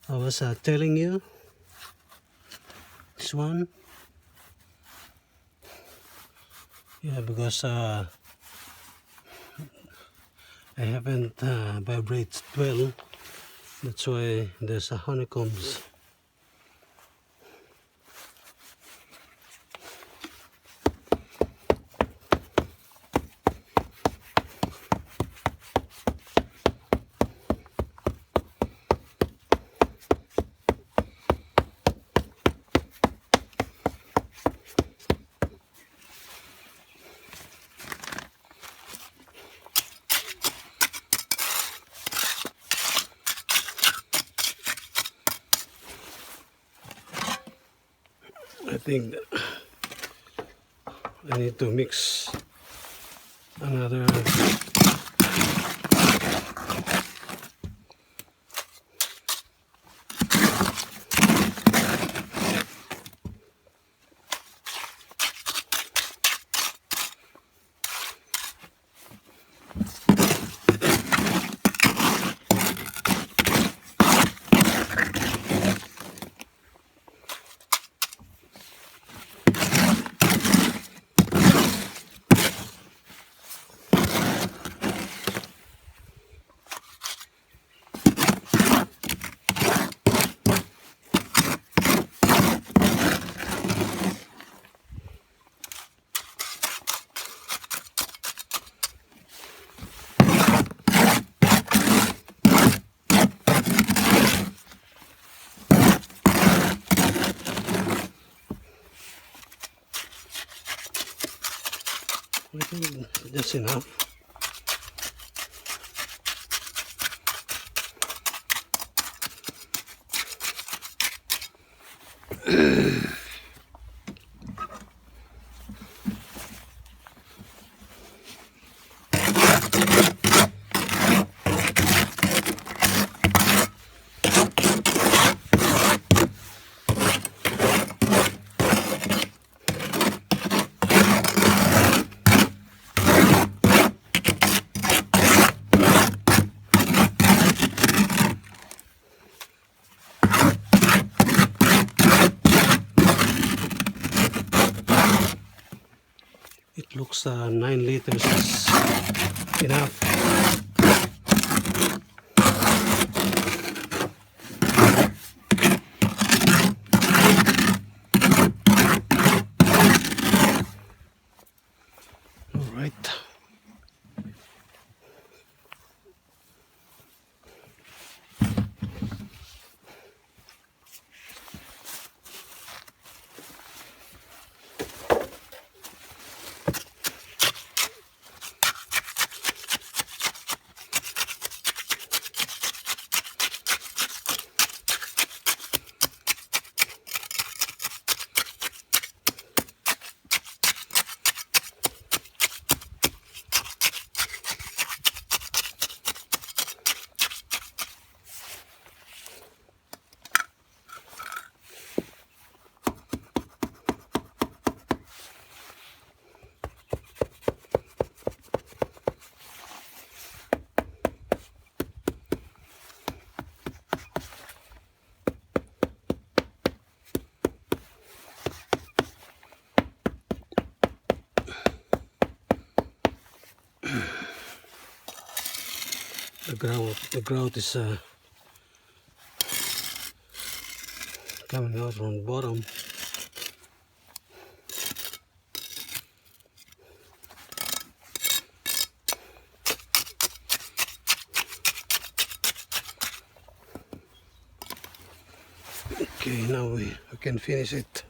I was telling you this one, yeah, because I haven't vibrated well. That's why there's a honeycombs. I think I need to mix another. I think that's enough. It looks 9 liters is enough. All right. The grout is coming out from the bottom. Okay, now we can finish it.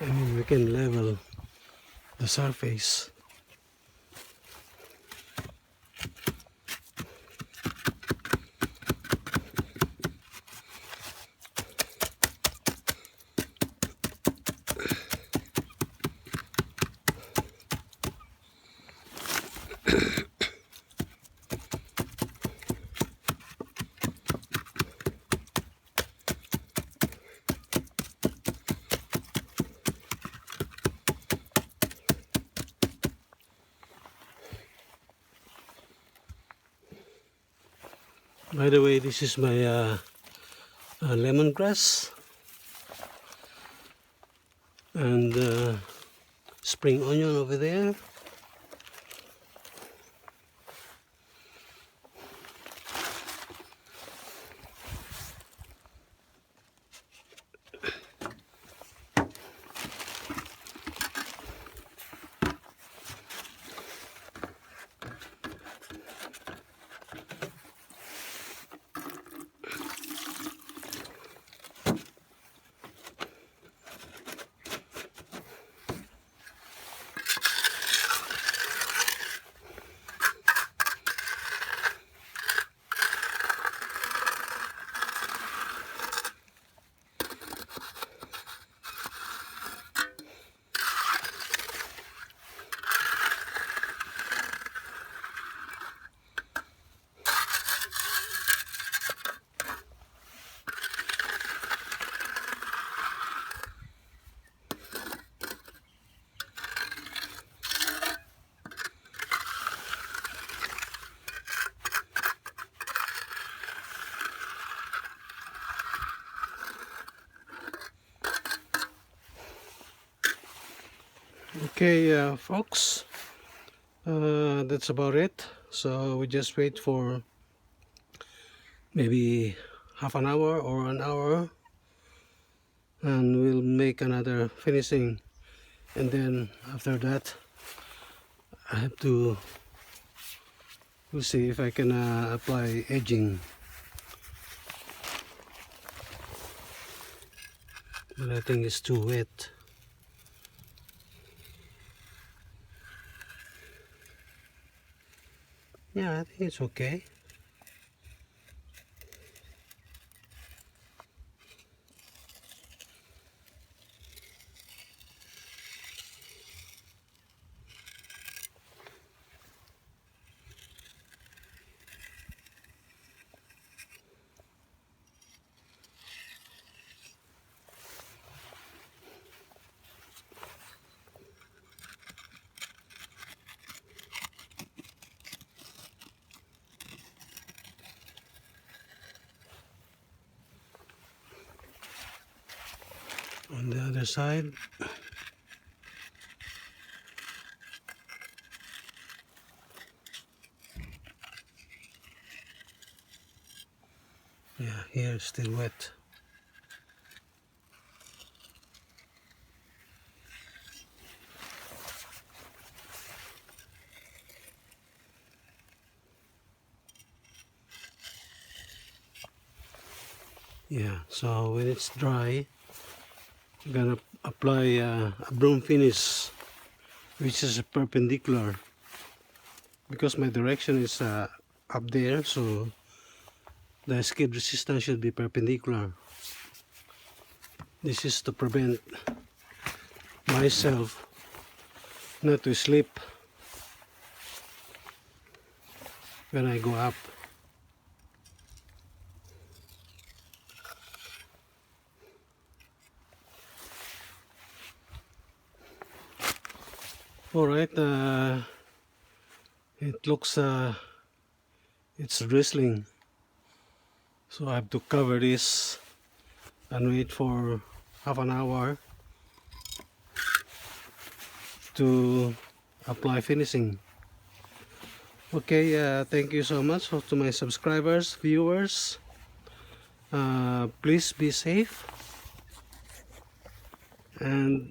I mean, we can level the surface. By the way, this is my lemongrass and spring onion over there. Okay, folks, that's about it. So we just wait for maybe half an hour or an hour, and we'll make another finishing, and then after that I have to, we'll see if I can apply edging, but I think it's too wet. Yeah, I think it's okay. On the other side, yeah, here it's still wet. Yeah, so when it's dry, I'm gonna apply a broom finish, which is perpendicular, because my direction is up there, so the skid resistance should be perpendicular. This is to prevent myself not to slip when I go up. Alright, it looks it's drizzling, so I have to cover this and wait for half an hour to apply finishing. Okay, thank you so much to my subscribers, viewers. Please be safe, and